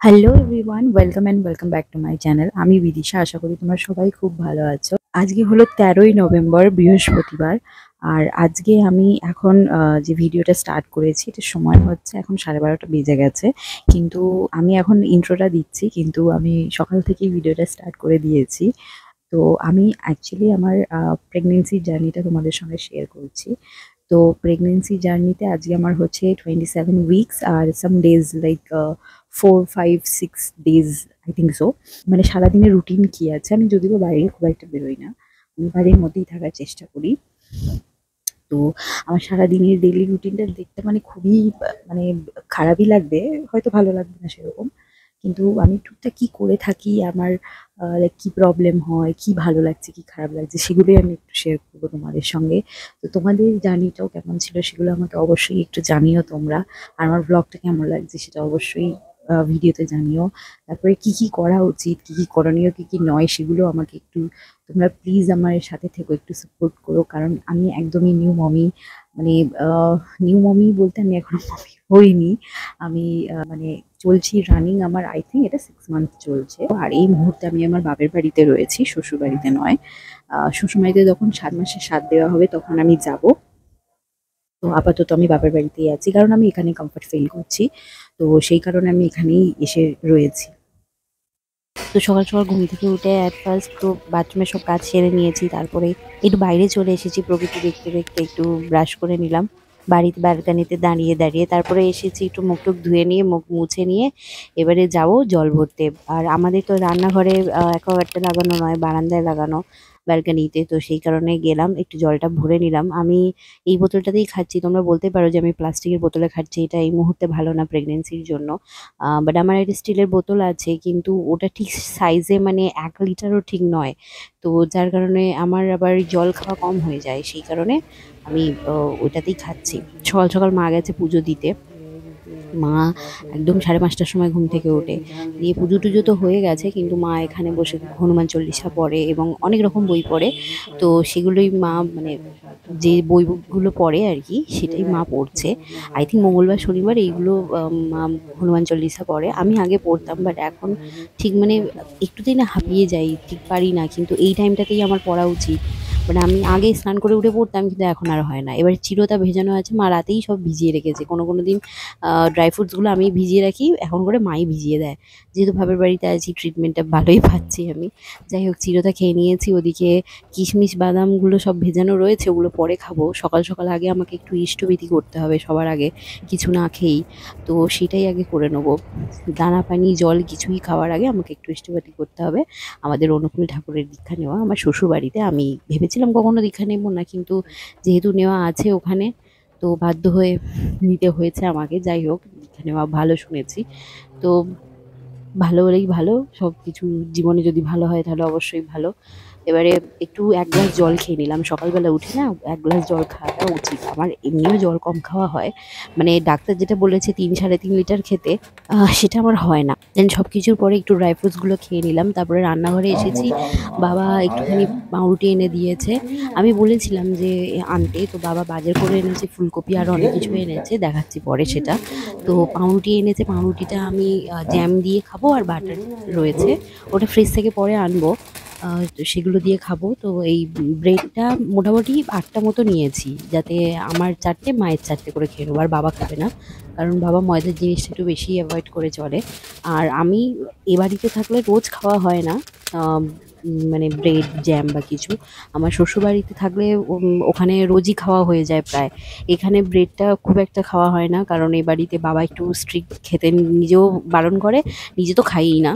Hello everyone, welcome back to my channel. আমি বিদিশা, আশা করি তোমরা সবাই খুব ভালো আছো। আজকে হলো 13ই নভেম্বর, বৃহস্পতিবার। আর আজকে আমি এখন যে ভিডিওটা স্টার্ট করেছি, এটা সময় হচ্ছে এখন 12:30 বেজে গেছে। কিন্তু আমি এখন ইন্ট্রোটা দিচ্ছি, কিন্তু আমি সকাল থেকেই ভিডিওটা স্টার্ট করে দিয়েছি। তো আমি অ্যাকচুয়ালি আমার প্রেগনেন্সির জার্নিটা তোমাদের সঙ্গে শেয়ার করছি। তো প্রেগনেন্সি জার্নিতে আজকে আমার হচ্ছে 27 উইকস আর some days like 4, 5, 6 days, I think so. মানে সারাদিনের রুটিন কি আছে, আমি যদিও বাইরে খুব একটা বেরোই না, আমি বাড়ির মধ্যেই থাকার চেষ্টা করি। তো আমার সারাদিনের ডেইলি রুটিনটা দেখতে মানে খুবই মানে খারাপই লাগবে, হয়তো ভালো লাগবে না সেরকম। কিন্তু আমি টুকটাক কি করে থাকি, আমার লাইক কি প্রবলেম হয়, কি ভালো লাগছে, কি খারাপ লাগছে, সেগুলোই আমি একটু শেয়ার করবো তোমাদের সঙ্গে। তো তোমাদের জার্নিটাও কেমন ছিল সেগুলো আমাকে অবশ্যই একটু জানিও তোমরা। আর আমার ব্লগটা কেমন লাগছে সেটা অবশ্যই ভিডিওতে জানিও। তারপরে কি কি করা উচিত, কি কি করণীয়, কি কি নয়, সেগুলো আমাকে একটু তোমরা প্লিজ আমার সাথে থেকো, একটু সাপোর্ট করো। কারণ আমি একদমই নিউ মমি, মানে নিউ মমি বলতে আমি এখনো মমি হইনি। আমি মানে চলছি রানিং, আমার আই থিঙ্ক এটা 6 মান্থ চলছে। আর এই মুহূর্তে আমি আমার বাপের বাড়িতে রয়েছি, শ্বশুর বাড়িতে নয়। শ্বশুর বাড়িতে যখন 7 মাসের সাথ দেওয়া হবে তখন আমি যাব। তো আপাতত আমি বাপের বাড়িতেই আছি, কারণ আমি এখানে কমফর্ট ফিল করছি। তো সেই কারণে আমি এখানেই এসে রয়েছি। তো সকাল সকাল ঘুম থেকে উঠে অ্যাট ফার্স্ট তো বাথরুমের সব কাজ সেরে নিয়েছি, তারপরে একটু বাইরে চলে এসেছি প্রকৃতি দেখতে দেখতে, একটু ব্রাশ করে নিলাম বাড়িতে ব্যালকানিতে দাঁড়িয়ে দাঁড়িয়ে। তারপরে এসেছি একটু মুখ টুক ধুয়ে নিয়ে, মুখ মুছে নিয়ে এবারে যাব জল ভরতে। আর আমাদের তো রান্নাঘরে অ্যাকোয়াগার্ডটা লাগানো নয়, বারান্দায় লাগানো ব্যালকানিতে। তো সেই কারণে গেলাম, একটু জলটা ভরে নিলাম। আমি এই বোতলটাতেই খাচ্ছি, তোমরা বলতে পারো যে আমি প্লাস্টিকের বোতলে খাচ্ছি, এটা এই মুহূর্তে ভালো না প্রেগনেন্সির জন্য। বাট আমার একটা স্টিলের বোতল আছে, কিন্তু ওটা ঠিক সাইজে মানে 1 লিটারও ঠিক নয়। তো যার কারণে আমার আবার জল খাওয়া কম হয়ে যায়, সেই কারণে আমি ওটাতেই খাচ্ছি। সকাল সকাল মা গেছে পুজো দিতে। মা একদম 5:30টার সময় ঘুম থেকে ওঠে, দিয়ে পুজো টুজো তো হয়ে গেছে, কিন্তু মা এখানে বসে হনুমান চল্লিশা পড়ে এবং অনেক রকম বই পড়ে। তো সেগুলোই মা মানে যে বইগুলো পড়ে আর কি, সেটাই মা পড়ছে। আই থিঙ্ক মঙ্গলবার শনিবার এইগুলো মা হনুমান চল্লিশা পড়ে। আমি আগে পড়তাম, বাট এখন ঠিক মানে একটুতেই না হাঁপিয়ে যাই, ঠিক পারি না। কিন্তু এই টাইমটাতেই আমার পড়া উচিত। মানে আমি আগে স্নান করে উঠে পড়তাম, কিন্তু এখন আর হয় না। এবার চিরতা ভেজানো আছে, মা রাতেই সব ভিজিয়ে রেখেছে। কোনো কোনো দিন ড্রাই ফ্রুটসগুলো আমি ভিজিয়ে রাখি, এখন করে মাই ভিজিয়ে দেয়। যেহেতু বাপের বাড়িতে আছি, ট্রিটমেন্টটা ভালোই পাচ্ছি আমি। যাই হোক, চিরতা খেয়ে নিয়েছি। ওদিকে কিশমিশ বাদামগুলো সব ভেজানো রয়েছে, ওগুলো পরে খাবো। সকাল সকাল আগে আমাকে একটু ইষ্টবিধি করতে হবে সবার আগে, কিছু না খেয়েই। তো সেটাই আগে করে নেবো। দানা পানি জল কিছুই খাওয়ার আগে আমাকে একটু ইষ্টবিধি করতে হবে। আমাদের অনুকূল ঠাকুরের দীক্ষা নেওয়া আমার শ্বশুর বাড়িতে। আমি ভেবেছিলাম কখনো দীক্ষা নেব না, কিন্তু যেহেতু নেওয়া আছে ওখানে, তো বাধ্য হয়ে নিতে হয়েছে আমাকে। যাই হোক, দীক্ষা নেওয়া ভালো শুনেছি। তো ভালো হলেই ভালো, সব কিছু জীবনে যদি ভালো হয় তাহলে অবশ্যই ভালো। এবারে একটু 1 গ্লাস জল খেয়ে নিলাম। সকালবেলা উঠে না 1 গ্লাস জল খাওয়াটা উচিত। আমার এমনিও জল কম খাওয়া হয়, মানে ডাক্তার যেটা বলেছে 3-3.5 লিটার খেতে, সেটা আমার হয় না। দেন সব কিছুর পরে একটু ড্রাই ফ্রুটসগুলো খেয়ে নিলাম। তারপরে রান্নাঘরে এসেছি, বাবা একটুখানি পাউরুটি এনে দিয়েছে। আমি বলেছিলাম যে আনতে, তো বাবা বাজার করে এনেছে, ফুলকপি আর অনেক কিছু এনেছে, দেখাচ্ছি পরে সেটা। তো পাউরুটি এনেছে, পাউরুটিটা আমি জ্যাম দিয়ে খাবো, আর বাটার রয়েছে, ওটা ফ্রিজ থেকে পরে আনবো। তো সেগুলো দিয়ে খাবো। তো এই ব্রেডটা মোটামুটি 8টা মতো নিয়েছি, যাতে আমার 4টে, মায়ের 4টে করে খেয়ে নেবো। আর বাবা খাবে না, কারণ বাবা ময়দার জিনিসটা একটু বেশি অ্যাভয়েড করে চলে। আর আমি এ বাড়িতে থাকলে রোজ খাওয়া হয় না মানে ব্রেড জ্যাম বা কিছু। আমার শ্বশুরবাড়িতে থাকলে ওখানে রোজই খাওয়া হয়ে যায় প্রায়। এখানে ব্রেডটা খুব একটা খাওয়া হয় না, কারণ এ বাড়িতে বাবা একটু স্ট্রিক্ট, খেতে নিজেও বারণ করে, নিজে তো খাইই না।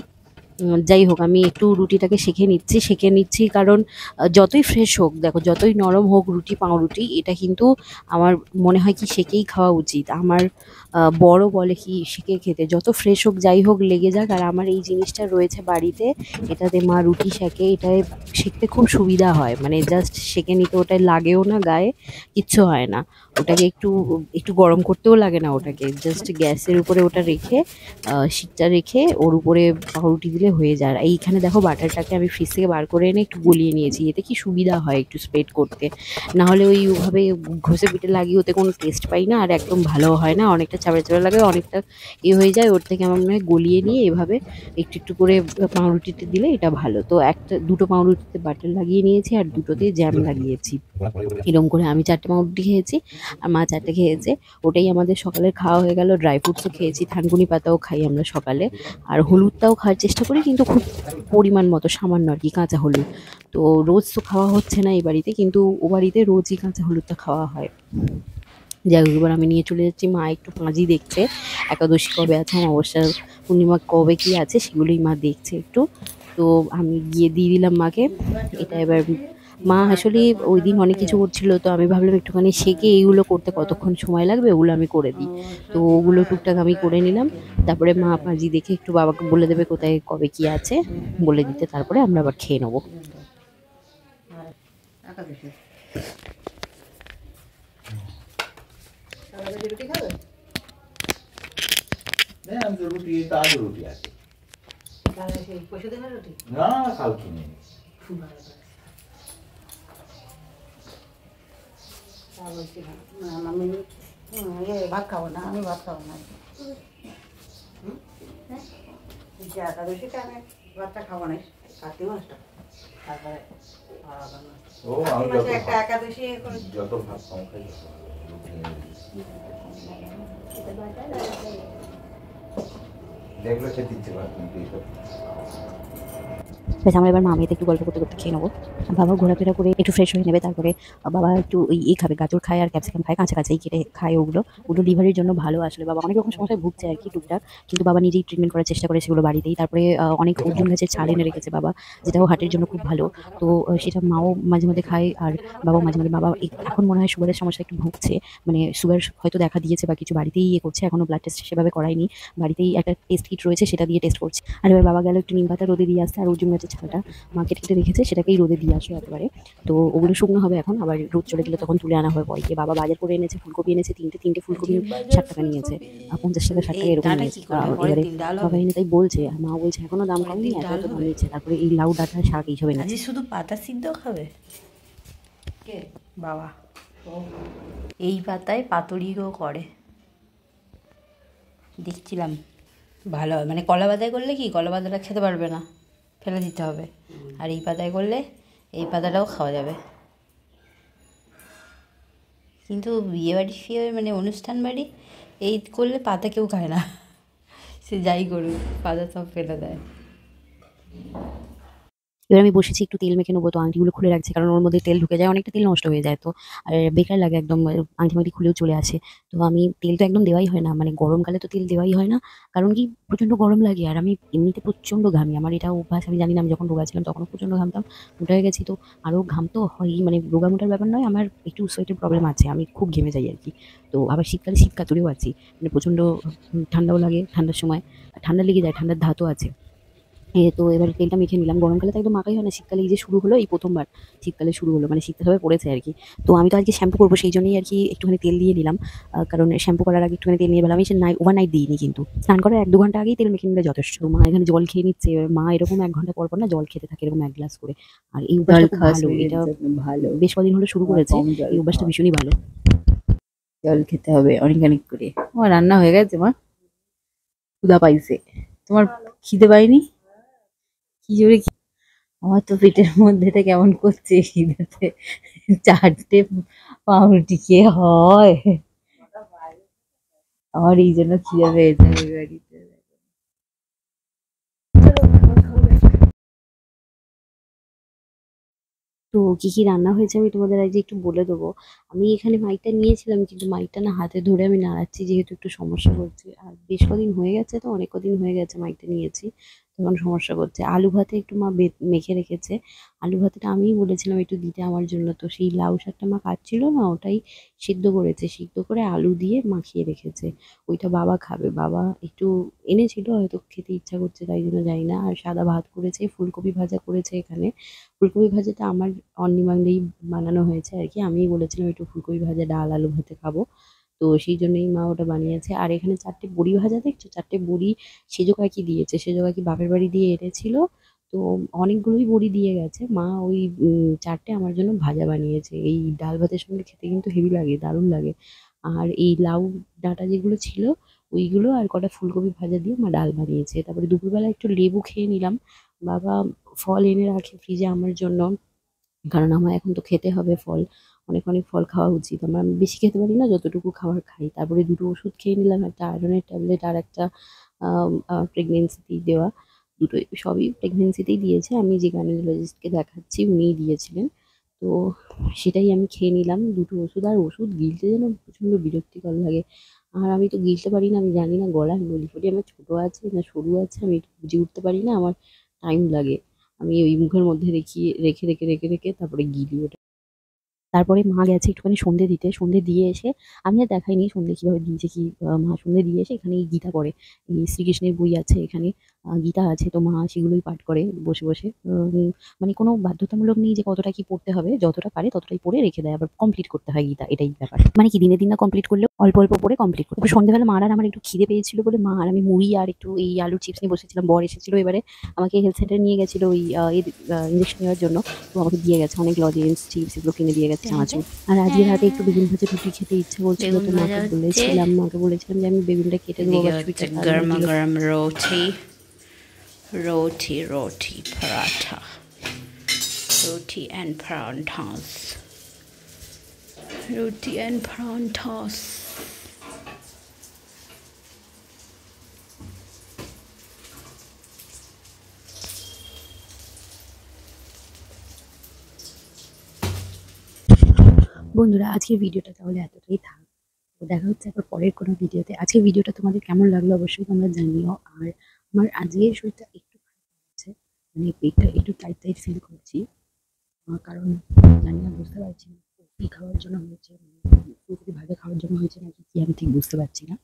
যাই হোক, আমি একটু রুটিটাকে সেঁকে নিচ্ছি, কারণ যতই ফ্রেশ হোক, দেখো যতই নরম হোক রুটি, পাউরুটি, এটা কিন্তু আমার মনে হয় কি সেঁকেই খাওয়া উচিত। আমার বড় বলে কি সেঁকে খেতে, যত ফ্রেশ হোক যাই হোক লেগে যাক। আর আমার এই জিনিসটা রয়েছে বাড়িতে, এটাতে মা রুটি সেঁকে, এটায় সেঁকতে খুব সুবিধা হয়, মানে জাস্ট সেঁকে নিতে, ওটায় লাগেও না গায়ে, কিচ্ছু হয় না। ওটাকে একটু একটু গরম করতেও লাগে না, ওটাকে জাস্ট গ্যাসের উপরে ওটা রেখে শিকটা রেখে ওর উপরে পাউরুটি দিলে হয়ে যায়। আর এইখানে দেখো বাটারটাকে আমি ফ্রিজ থেকে বার করে এনে একটু গলিয়ে নিয়েছি, এতে কি সুবিধা হয় একটু স্প্রেড করতে, না হলে ওইভাবে ঘষে পিঠে লাগিয়ে ওতে কোনো টেস্ট পাই না, আর একদম ভালো হয় না, অনেকটা চাপড়া চাপড়া লাগে, অনেকটা হয়ে যায়। ওর থেকে আমার মনে হয় গলিয়ে নিয়ে এভাবে একটু একটু করে পাউরুটিতে দিলে এটা ভালো। তো দুটো পাউরুটিতে বাটার লাগিয়ে নিয়েছি আর দুটোতে জ্যাম লাগিয়েছি, এরকম করে আমি 4টে পাউরুটি খেয়েছি আর মা 4টে খেয়েছে। ওটাই আমাদের সকালের খাওয়া হয়ে গেল। ড্রাই ফ্রুটসও খেয়েছি, থানকুনি পাতাও খাই আমরা সকালে, আর হলুদটাও খাওয়ার চেষ্টা করি, কিন্তু খুব পরিমাণ মতো, সামান্য আর কি, কাঁচা হলুদ। তো রোজ তো খাওয়া হচ্ছে না এই বাড়িতে, কিন্তু ও বাড়িতে রোজই কাঁচা হলুদটা খাওয়া হয়। যাই হোক, এবার আমি নিয়ে চলে যাচ্ছি, মা একটু পাঁজি দেখছে, একাদশী কবে আছে, অমাবস্যা পূর্ণিমা কবে কি আছে সেগুলোই মা দেখছে একটু। তো আমি গিয়ে দিয়ে দিলাম মাকে এটা। এবার মা আসলে ওই দিন অনেক কিছু করছিল, তো আমি ভাবলাম একটুখানি শেখে এইগুলো করতে কতক্ষণ সময় লাগবে, ওগুলো আমি করে দিই। তো ওগুলো টুকটাক আমি করে নিলাম, তারপরে মা পাঁজি দেখে একটু বাবাকে বলে দেবে কোথায় কবে কি আছে, বলে দিতে, তারপরে আমরা আবার খেয়ে নেবো। ভাত খাবো না, আমি ভাত খাবো না। একাদশীতে আমি ভাতটা খাবো না, কার্তিক মাসটা, তারপরে একটা একাদশী যত ভাত কম খাই দেখলো খেতে ইচ্ছে করে, কিন্তু এইসব বেশ আমরা এবার মামিতে একটু গল্প করতে করতে খেয়ে নেবো। বাবা ঘোরাফেরা করে একটু ফ্রেশ হয়ে নেবে, তারপরে বাবা একটু এই খাবে, গাজর খায় আর ক্যাপসিকাম খায়, কাঁচা কাঁচাই কেটে খায়। ওগুলো লিভারের জন্য ভালো। আসলে বাবা অনেক রকম সমস্যায় ভুগছে আর কি টুকটাক, কিন্তু বাবা নিজেই ট্রিটমেন্ট করার চেষ্টা করে সেগুলো বাড়িতেই। তারপরে অনেক অর্জুন গাছের ছাল এনে রেখেছে বাবা, যেটাও হার্টের জন্য খুব ভালো। তো সেটা মাও মাঝে মাঝে খায় আর বাবাও মাঝে মাঝে। বাবা এখন মনে হয় সুগারের সমস্যা একটু ভুগছে, মানে সুগার হয়তো দেখা দিয়েছে বা কিছু, বাড়িতেই করছে, এখনো ব্লাড টেস্ট সেভাবে করায়নি, বাড়িতেই একটা টেস্ট কিট রয়েছে সেটা দিয়ে টেস্ট করছে। আর এবার বাবা গেল একটু নিম পাতা রোদে দিয়ে আসতে, আর অর্জুন গাছের ছালটা মা কেটে কেটে রেখেছে, সেটাকেই রোদে দিয়ে আসো একেবারে। তো ওগুলো শুকনো হবে এখন, আবার রোদ চলে গেলে তখন তুলে আনা হবে পরে। বাবা বাজার করে এনেছে ফুলকপি, এনেছে তিনটে ফুলকপি 60 টাকা নিয়েছে, 50 টাকা 60 টাকা এরকম নিয়েছে। এবারে বাবা এনে তাই বলছে, আর মা বলছে এখনো দাম কমেনি, এত এত দাম নিচ্ছে। তারপরে এই লাউ ডাঁটা শাক এইসব এনেছে। শুধু পাতা সিদ্ধ খাবে কে বাবা, এই পাতায় পাতুরিও করে দেখছিলাম, ভালো হয়। মানে কলা পাতায় করলে কি, কলা পাতাটা খেতে পারবে না, ফেলে দিতে হবে, আর এই পাতায় করলে এই পাতাটাও খাওয়া যাবে। কিন্তু বিয়েবাড়ি ফিয়ে মানে অনুষ্ঠান বাড়ি এই করলে পাতা কেউ খায় না, সে যাই করুক পাতা সব ফেলে দেয়। এবার আমি বসেছি একটু তেল মেখে নেবো, তো আংটিগুলো খুলে রাখছি, কারণ ওর মধ্যে তেল ঢুকে যায়, অনেকটা তেল নষ্ট হয়ে যায়, তো আর বেকার লাগে একদম, আংটি মাংটি খুলেও চলে আসে। তো আমি তেল তো একদম দেওয়াই হয় না, মানে গরমকালে তো তেল দেওয়াই হয় না, কারণ কি প্রচণ্ড গরম লাগে, আর আমি এমনিতে প্রচণ্ড ঘামি, আমার এটা অভ্যাস। আমি জানি না, আমি যখন রোগা ছিলাম তখনও প্রচণ্ড ঘামতাম, মোটা হয়ে গেছি তো আরও ঘাম তো হয়ই, মানে রোগা মোটার ব্যাপার নয়, আমার একটু সোয়েটের প্রবলেম আছে, আমি খুব ঘেমে যাই আর কি। তো আবার শীতকালে শীত কাতুরেও আছি, মানে প্রচণ্ড ঠান্ডাও লাগে, ঠান্ডার সময় ঠান্ডা লেগে যায়, ঠান্ডার ধাতও আছে। তো এবার তেলটা মেখে নিলাম। গরমকালে তো একদম মাখাই হয় না, শীতকালে এই যে শুরু হলো, এই প্রথমবার শীতকালে শুরু হলো, মানে শীতটা সবে পড়েছে আর কি। তো আমি তো আজকে শ্যাম্পু করবো, সেই জন্যই আর কি একটুখানি তেল দিয়ে নিলাম, কারণ শ্যাম্পু করার আগে একটুখানি তেল নিয়ে বেলাম। আমি সে ওভারনাইট দিইনি, কিন্তু স্নান করার 1-2 ঘন্টা আগেই তেল মেখে নিলে যথেষ্ট। মা এখানে জল খেয়ে নিচ্ছে, এবার মা এরকম 1 ঘন্টা পর পর না জল খেতে থাকে, এরকম 1 গ্লাস করে। আর এই অভ্যাসটা খুব ভালো, এটা ভালো, বেশ কদিন হলো শুরু করেছে, এই অভ্যাসটা ভীষণই ভালো। জল খেতে হবে অনেক অনেক করে। আমার রান্না হয়ে গেছে মা, ক্ষুধা পাইছে, তোমার খিদে পাইনি? কি জোরে আমার তো পেটের মধ্যেটা কেমন করছে খিদেতে, 4টে পাউরুটি খেয়ে হয়, আমার এই জন্য খিদে পেয়েছে ওই বাড়িতে। তো কি কি রান্না হয়েছে আমি তোমাদের আজকে একটু বলে দেবো। আমি এখানে মাইকটা নিয়েছিলাম, কিন্তু মাইকটা না হাতে ধরে আমি নাড়াচ্ছি, যেহেতু একটু সমস্যা হচ্ছে, আর বেশ কদিন হয়ে গেছে, তো অনেক কদিন হয়ে গেছে মাইকটা নিয়েছি। তো তখন সমস্যা করছে। আলু ভাতে একটু মা মেখে রেখেছে। আলু ভাতেটা আমিই বলেছিলাম একটু দিতে আমার জন্য। তো সেই লাউ শাকটা মা কাটছিল না, ওটাই সিদ্ধ করেছে। সিদ্ধ করে আলু দিয়ে মাখিয়ে রেখেছে। ওইটা বাবা খাবে। বাবা একটু এনেছিল, হয়তো খেতে ইচ্ছা করছে তাই জন্য জানি না। আর সাদা ভাত করেছে, ফুলকপি ভাজা করেছে এখানে। ফুলকপি ভাজাটা আমার অনির্বাণেই বানানো হয়েছে আর কি। আমিই বলেছিলাম একটু ফুলকপি ভাজা, ডাল, আলু ভাতে খাবো। তো সেই জন্যই মা ওটা বানিয়েছে। আর এখানে ৪ টে বড়ি ভাজা দেখছো? ৪ টে বড়ি সেজ কাকি দিয়েছে। সেজ কাকি বাপের বাড়ি দিয়ে এনেছিল। তো অনেকগুলোই বড়ি দিয়ে গেছে। মা ওই ৪ টে আমার জন্য ভাজা বানিয়েছে। এই ডাল ভাতের সঙ্গে খেতে কিন্তু হেভি লাগে, দারুণ লাগে। আর এই লাউ ডাঁটা যেগুলো ছিল ওইগুলো আর কটা ফুলকপি ভাজা দিয়ে মা ডাল বানিয়েছে। তারপরে দুপুরবেলা একটু লেবু খেয়ে নিলাম। বাবা ফল এনে রাখে ফ্রিজে আমার জন্য। কারণ আমার এখন তো খেতে হবে ফল। অনেক, অনেক ফল খাওয়া উচিত। আমি বেশি খেতে পারি না, যতটুকু খাওয়ার খাই। তারপরে ২ টো ওষুধ খেয়ে নিলাম। একটা আয়রনের ট্যাবলেট আর একটা প্রেগনেন্সিতেই দেওয়া। দুটোই সবই প্রেগনেন্সিতেই দিয়েছে। আমি যে গাইনোকোলজিস্টকে দেখাচ্ছি উনিই দিয়েছিলেন। তো সেটাই আমি খেয়ে নিলাম ২ টো ওষুধ। আর ওষুধ গিলতে যেন প্রচণ্ড বিরক্তিকর লাগে। আর আমি তো গিলতে পারি না। আমি জানি না গলায় নলি ফলি আমার ছোটো আছে না সরু আছে, আমি এটা বুঝে উঠতে পারি না। আমার টাইম লাগে। আমি ওই মুখের মধ্যে রেখে তারপরে গিলি ওটা। তারপরে মা গেছে একটুখানি সন্ধ্যে দিতে। সন্ধ্যে দিয়ে এসে আমি আর দেখাইনি সন্ধ্যে কিভাবে দিয়েছে কি। মা সন্ধ্যে দিয়ে এসে এখানে এই গীতা পড়ে। এই শ্রীকৃষ্ণের বই আছে এখানে, গীতা আছে। তো মা সেগুলোই পাঠ করে বসে, বসে। মানে কোনো বাধ্যতামূলক নেই যে কতটা কি পড়তে হবে। যতটা পারে ততটাই পড়ে রেখে দেয়। আবার কমপ্লিট করতে হয় গীতা, এটাই ব্যাপার। মানে কি দিনে, দিন না কমপ্লিট করলেও অল্প, অল্প পড়ে কমপ্লিট করতে হয়। সন্ধ্যেবেলা মার আর আমার একটু খিদে পেয়েছিল বলে মা আর আমি মুড়ি আর একটু এই আলুর চিপস নিয়ে বসেছিলাম। বর এসেছিল এবারে, আমাকে হেলথ সেন্টারে নিয়ে গেছিল ওই ইঞ্জেকশন নেওয়ার জন্য। তো আমাকে দিয়ে গেছে অনেক লজেন্স, চিপস এগুলো কিনে দিয়ে গেছে চানাচুর। আর আজকে রাতে একটু বেগুন ভাজা রুটি খেতে ইচ্ছা করছিল। বেগুন তো ভাজা হচ্ছে, মাকে বলেছিলাম যে আমি বেগুনটা কেটে দেবো, এদিকে আবার হচ্ছে ছুরিটা টানবে গরমা দিল। গরম রুটি, রুটি রুটি পরাঠা, রুটি অ্যান্ড পরাঠাস, রুটি অ্যান্ড পরাঠাস। বন্ধুরা আজকের ভিডিওটা তাহলে এতটাই থাক। তো দেখা হচ্ছে আবার পরের কোনো ভিডিওতে। আজকের ভিডিওটা তোমাদের কেমন লাগলো অবশ্যই তোমরা জানিও। আর আমার আজকের শরীরটা একটু খারাপ লাগছে, মানে পেটটা একটু টাইট টাইট ফিল করছি। কারণ জানি না, বুঝতে পারছি না কফি খাওয়ার জন্য হয়েছে, ফুলকপি ভাজা খাওয়ার জন্য হয়েছে নাকি কি, আমি ঠিক বুঝতে পারছি না।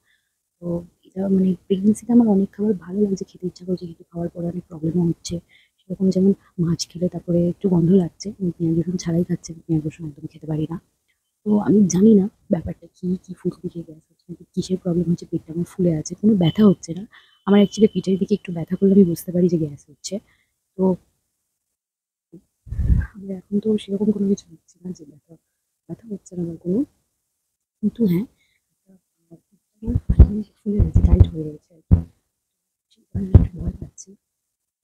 তো এটা মানে প্রেগনেন্সিতে আমার অনেক খাবার ভালো লাগছে, খেতে ইচ্ছা করছে, কিন্তু খাওয়ার পরে অনেক প্রবলেমও হচ্ছে। সেরকম যেমন মাছ খেলে তারপরে একটু গন্ধ লাগছে। আমি পেঁয়াজ রসুন ছাড়াই খাচ্ছি, পেঁয়াজ রসুন একদম খেতে পারি না। তো আমি জানি না ব্যাপারটা কি ফুলকপি খেয়ে গ্যাস হচ্ছে নাকি কিসের প্রবলেম হচ্ছে। পেটটা আমার ফুলে আছে, কোনো ব্যথা হচ্ছে না। আমার অ্যাকচুয়ালি পিঠের দিকে একটু ব্যথা করলে আমি বুঝতে পারি যে গ্যাস হচ্ছে। তো আমি এখন তো সেরকম কোনো কিছু হচ্ছে না যে ব্যথা ব্যথা হচ্ছে না আমার কোনো। কিন্তু হ্যাঁ, ফুলে গেছে, টাইট হয়ে গেছে আর কি। সেই কারণে একটু ভয় পাচ্ছি।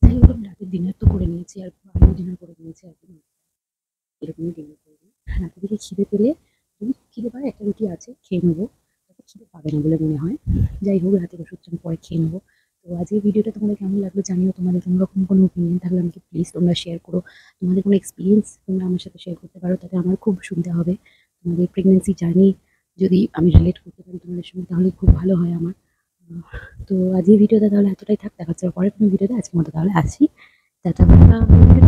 যাই হোক, আমি রাতের ডিনার তো করে নিয়েছি, আর আমিও ডিনার করে নিয়েছি এখন। এরকমই ডিনার করবো। রাতের দিকে খিদে পেলে, যদি খিদে পায় একটা রুটি আছে খেয়ে নেবো। তারপর খিদে পাবে না বলে মনে হয়। যাই হোক, রাতের ওষুধটা আমি পরে খেয়ে নেবো। তো আজকের ভিডিওটা তোমাদের কেমন লাগলো জানিও। তোমাদের কোনোরকম কোনো ওপিনিয়ন থাকলে আমাকে প্লিজ তোমরা শেয়ার করো। তোমাদের কোনো এক্সপিরিয়েন্স তোমরা আমার সাথে শেয়ার করতে পারো, তাতে আমার খুব সুবিধা হবে। তোমাদের প্রেগনেন্সি জার্নি যদি আমি রিলেট করতে পারি তোমাদের সঙ্গে, তাহলে খুব ভালো হয় আমার। তো আজকের ভিডিওটা তাহলে এতটাই থাক। দেখা হচ্ছে পরের কোনো ভিডিওতে। আজকের মতো তাহলে আসি। Tata, bye bye.